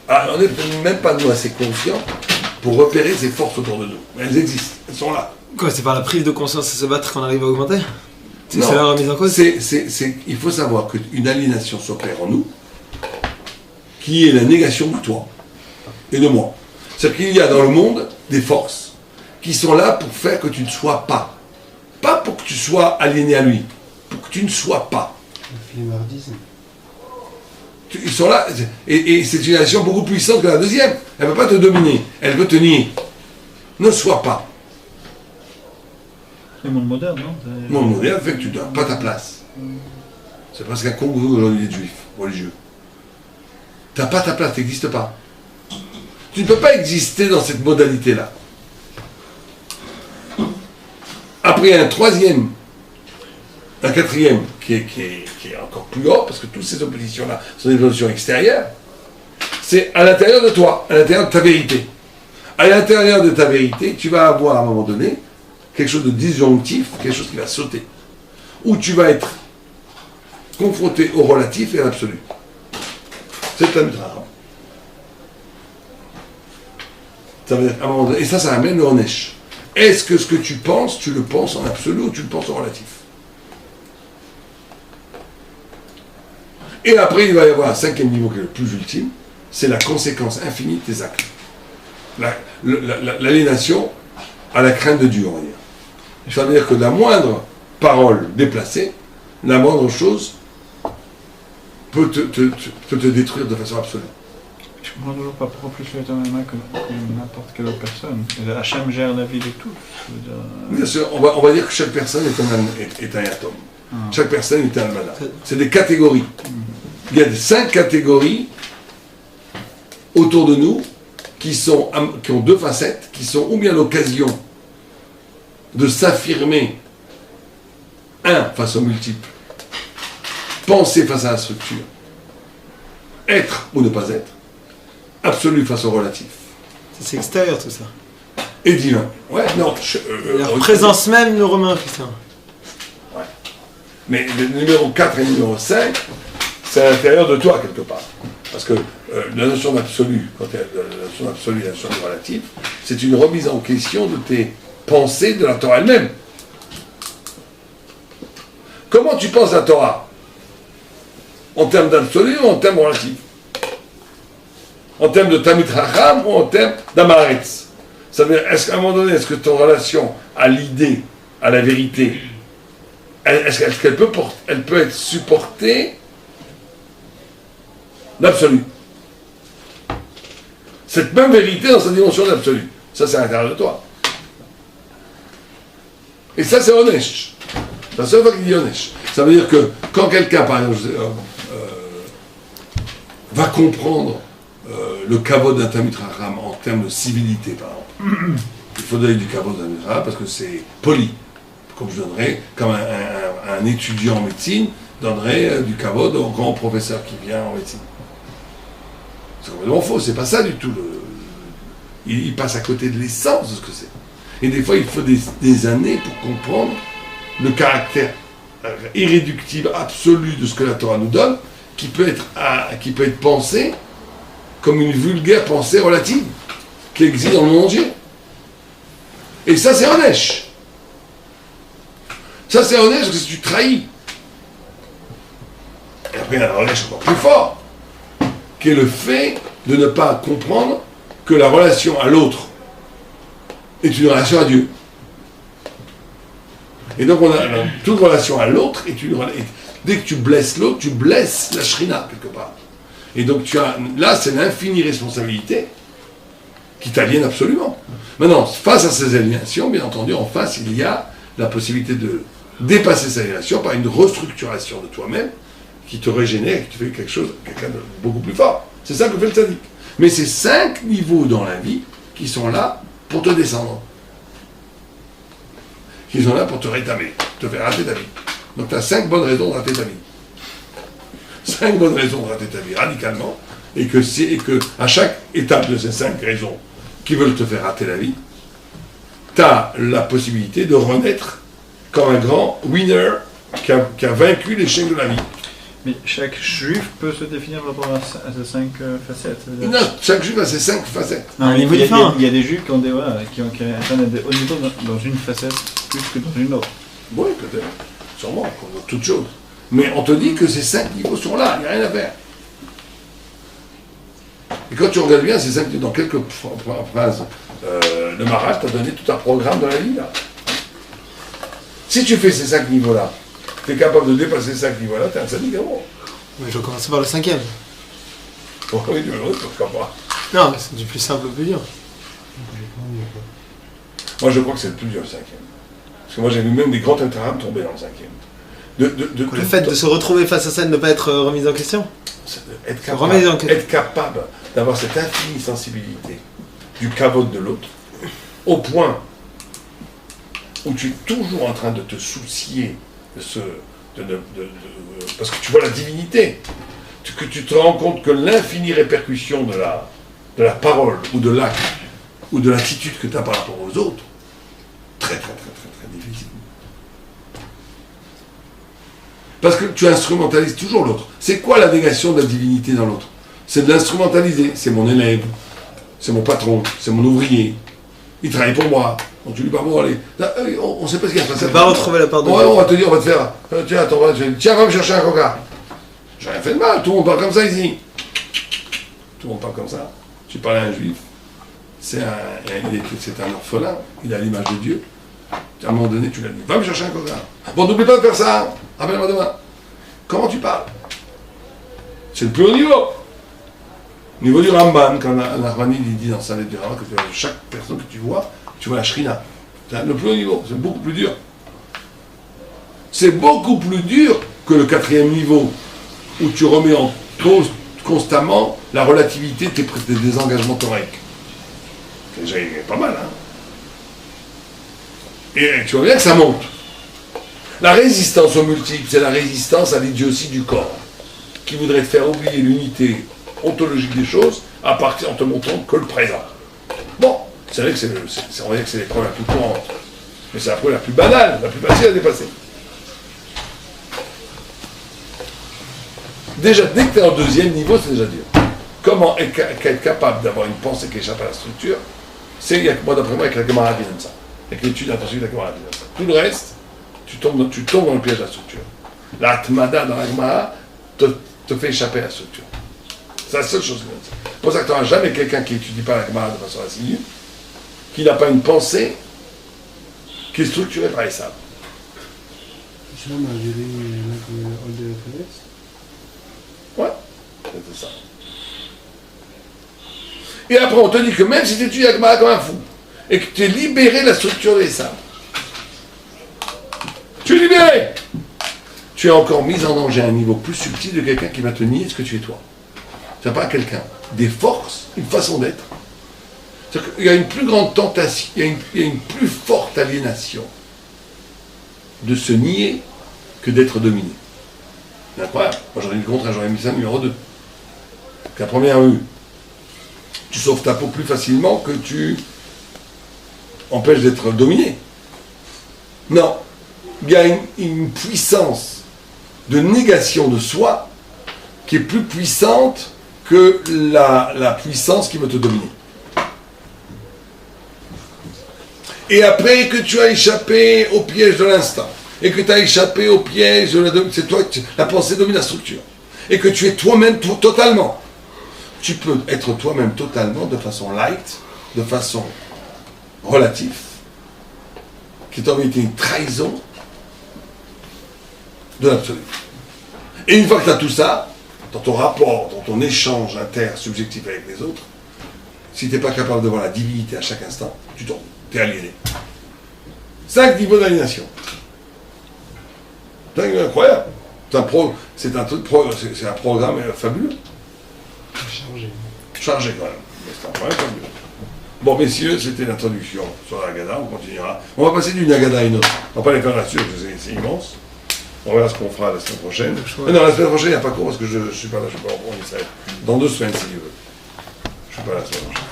on n'est même pas nous assez conscients pour repérer ces forces autour de nous. Mais elles existent, elles sont là. Quoi, c'est par la prise de conscience et se battre qu'on arrive à augmenter? C'est Non, ça la remise en cause? il faut savoir qu'une aliénation s'opère en nous, qui est la négation de toi et de moi. C'est-à-dire qu'il y a dans le monde des forces qui sont là pour faire que tu ne sois pas. Pas pour que tu sois aliéné à lui, pour que tu ne sois pas. Ils sont là, et c'est une nation beaucoup plus puissante que la deuxième. Elle ne peut pas te dominer, elle veut te nier. Ne sois pas. C'est le monde moderne, non? Le monde moderne fait que tu n'as pas ta place. C'est presque un congrès aujourd'hui des juifs religieux. Tu n'as pas ta place, tu n'existes pas. Tu ne peux pas exister dans cette modalité-là. Après un troisième, un quatrième, qui est encore plus haut, parce que toutes ces oppositions-là sont des oppositions extérieures, c'est à l'intérieur de toi, à l'intérieur de ta vérité. À l'intérieur de ta vérité, tu vas avoir à un moment donné quelque chose de disjonctif, quelque chose qui va sauter, où tu vas être confronté au relatif et à l'absolu. C'est ta mitzvah. Ça veut dire, à un moment donné, et ça amène le onesh. Est-ce que ce que tu penses, tu le penses en absolu ou tu le penses en relatif? Et après, il va y avoir un cinquième niveau qui est le plus ultime, c'est la conséquence infinie de tes actes. L'aliénation à la crainte de Dieu, on va dire. Ça veut dire que la moindre parole déplacée, la moindre chose peut te détruire de façon absolue. Je comprends toujours pas pourquoi plus le éternel que n'importe quelle autre personne. Hachem gère la vie de tous. Bien sûr, on va dire que chaque personne est un atome. Chaque personne est un almana. C'est des catégories. Il y a 5 catégories autour de nous qui ont 2 facettes, qui sont ou bien l'occasion de s'affirmer, face aux multiples, penser face à la structure, être ou ne pas être, absolu face au relatif. C'est extérieur tout ça. Et divin. Ouais, non. La présence même nous remet en question. Ouais. Mais le numéro 4 et le numéro 5, c'est à l'intérieur de toi, quelque part. Parce que la notion d'absolu, quand il y a la notion d'absolu et la notion de relatif, c'est une remise en question de tes pensées de la Torah elle-même. Comment tu penses la Torah? En termes d'absolu ou en termes relatifs? En termes de Tamid Chacham ou en termes d'Amaretz? Ça veut dire, est-ce qu'à un moment donné, est-ce que ton relation à l'idée, à la vérité, est-ce qu'elle peut être supportée l'absolu? Cette même vérité dans sa dimension d'absolu. Ça, c'est à l'intérieur de toi. Et ça, c'est Onesh. C'est la seule fois qu'il dit Onesh. Ça veut dire que quand quelqu'un, par exemple, va comprendre le kavod d'un Tamid Chacham en termes de civilité, par exemple, il faut donner du kavod d'un Tamid Chacham parce que c'est poli. Comme je donnerais, comme un étudiant en médecine donnerait du kavod au grand professeur qui vient en médecine. C'est complètement faux, c'est pas ça du tout. Il passe à côté de l'essence de ce que c'est. Et des fois, il faut des années pour comprendre le caractère irréductible, absolu de ce que la Torah nous donne, qui peut être pensé comme une vulgaire pensée relative, qui existe dans le monde entier. Et ça, c'est Onesh. Ça, c'est Onesh parce que tu trahis. Et après, il y a un Onesh encore plus fort, qui est le fait de ne pas comprendre que la relation à l'autre est une relation à Dieu. Et donc, toute relation à l'autre est une relation. Dès que tu blesses l'autre, tu blesses la Shrina, quelque part. Et donc, là, c'est l'infinie responsabilité qui t'aliène absolument. Maintenant, face à ces aliénations, bien entendu, en face, il y a la possibilité de dépasser ces aliénations par une restructuration de toi-même qui te régénère et qui te fait quelqu'un de beaucoup plus fort. C'est ça que fait le tzaddik. Mais c'est 5 niveaux dans la vie qui sont là pour te descendre. Qui sont là pour te rétablir, te faire rater ta vie. Donc tu as 5 bonnes raisons de rater ta vie. 5 bonnes raisons de rater ta vie radicalement, et que à chaque étape de ces 5 raisons qui veulent te faire rater la vie, tu as la possibilité de renaître comme un grand winner qui a vaincu l'échec de la vie. Mais chaque juif peut se définir par rapport à ces 5 facettes. Ça veut dire- Non, chaque juif a ses 5 facettes. Non, Un mais niveau il y a- différent. Il y a des juifs qui ont des qui atteignent des hauts niveaux dans une facette plus que dans une autre. Oui, peut-être. Sûrement, comme toute chose. Mais on te dit que ces 5 niveaux sont là, il n'y a rien à faire. Et quand tu regardes bien, ces 5 niveaux, dans quelques phrases, le Maharaj t'a donné tout un programme dans la vie, là. Si tu fais ces 5 niveaux-là, tu es capable de dépasser ces 5 niveaux-là, tu es un sadique avant. Mais je vais commencer par le 5e. Oh, oui, pourquoi pas. Non, mais c'est du plus simple au plus dur. Moi, je crois que c'est le plus dur, le 5e. Parce que moi, j'ai vu même des grands interrams tomber dans le 5e. Le fait de se retrouver face à ça et de ne pas être remis en question. Remise en question. Être capable d'avoir cette infinie sensibilité du kavod de l'autre, au point où tu es toujours en train de te soucier de ce... parce que tu vois la divinité, que tu te rends compte que l'infinie répercussion de la parole, ou de l'acte, ou de l'attitude que tu as par rapport aux autres, très difficile. Parce que tu instrumentalises toujours l'autre. C'est quoi la négation de la divinité dans l'autre? C'est de l'instrumentaliser. C'est mon élève, c'est mon patron, c'est mon ouvrier. Il travaille pour moi. On ne tue pas pour aller. On ne sait pas ce qui va se passer. On va retrouver la part de Ouais, on va te dire, on va te faire. Tiens, attends, tiens, va me chercher un coca. J'ai rien fait de mal, tout le monde parle comme ça ici. Tout le monde parle comme ça. Tu parles à un juif, c'est un orphelin, il a l'image de Dieu. À un moment donné, tu l'as dit, va me chercher un coca. Bon, n'oublie pas de faire ça, rappelle-moi demain. Comment tu parles? C'est le plus haut niveau. Au niveau du Ramban, quand Narmani dit dans sa lettre du Ramban que chaque personne que tu vois la Shrina. C'est le plus haut niveau, c'est beaucoup plus dur. C'est beaucoup plus dur que le 4e niveau, où tu remets en cause constamment la relativité de tes engagements théoriques. C'est déjà pas mal, hein. Et tu vois bien que ça monte. La résistance aux multiples, c'est la résistance à l'idiotie du corps, qui voudrait te faire oublier l'unité ontologique des choses en te montrant que le présent. Bon, c'est vrai que on va dire que c'est l'épreuve la plus courante, mais c'est la preuve la plus banale, la plus facile à dépasser. Déjà, dès que tu es en 2e niveau, c'est déjà dur. Comment être capable d'avoir une pensée qui échappe à la structure, c'est, moi d'après moi, avec la Gemara qui donne ça. Avec l'étude intensif de la Gemara qui donne ça. Tout le reste, tu tombes dans le piège de la structure. La Atmada dans la Gemara te fait échapper à la structure. C'est la seule chose qui donne ça. C'est pour ça que tu n'auras jamais quelqu'un qui n'étudie pas la Gemara de façon assidue, qui n'a pas une pensée qui est structurée par les sables. Ouais, c'est ça. Et après, on te dit que même si tu étudies la Gemara comme un fou, et que tu es libéré de la structure des sables, tu es libéré. Tu es encore mis en danger à un niveau plus subtil de quelqu'un qui va te nier ce que tu es toi. Tu n'as pas quelqu'un, des forces, une façon d'être. C'est-à-dire qu'il y a une plus grande tentation, il y a une plus forte aliénation de se nier que d'être dominé. C'est incroyable. Moi j'en ai eu contre, j'aurais mis ça numéro 2. La première rue, tu sauves ta peau plus facilement que tu empêches d'être dominé. Non. Il y a une puissance de négation de soi qui est plus puissante que la puissance qui veut te dominer. Et après que tu as échappé au piège de l'instinct, et que tu as échappé au piège de c'est toi, la pensée domine la structure, et que tu es toi-même totalement, tu peux être toi-même totalement de façon light, de façon relative, qui t'a été une trahison de l'absolu. Et une fois que tu as tout ça, dans ton rapport, dans ton échange intersubjectif avec les autres, si tu n'es pas capable de voir la divinité à chaque instant, tu tombes, tu es aliéné. 5 niveaux d'aliénation. C'est incroyable. C'est un programme fabuleux. Chargé quand même. Mais c'est un programme fabuleux. Bon, messieurs, c'était l'introduction sur la Haggadah. On continuera. On va passer d'une Haggadah à une autre. On va pas les faire là-dessus, parce que c'est immense. On verra ce qu'on fera la semaine prochaine. Mais non, la semaine prochaine, il n'y a pas cours parce que je ne suis pas là, je ne suis pas en Israël. Dans 2 semaines, si tu veux. Je ne suis pas là la semaine prochaine.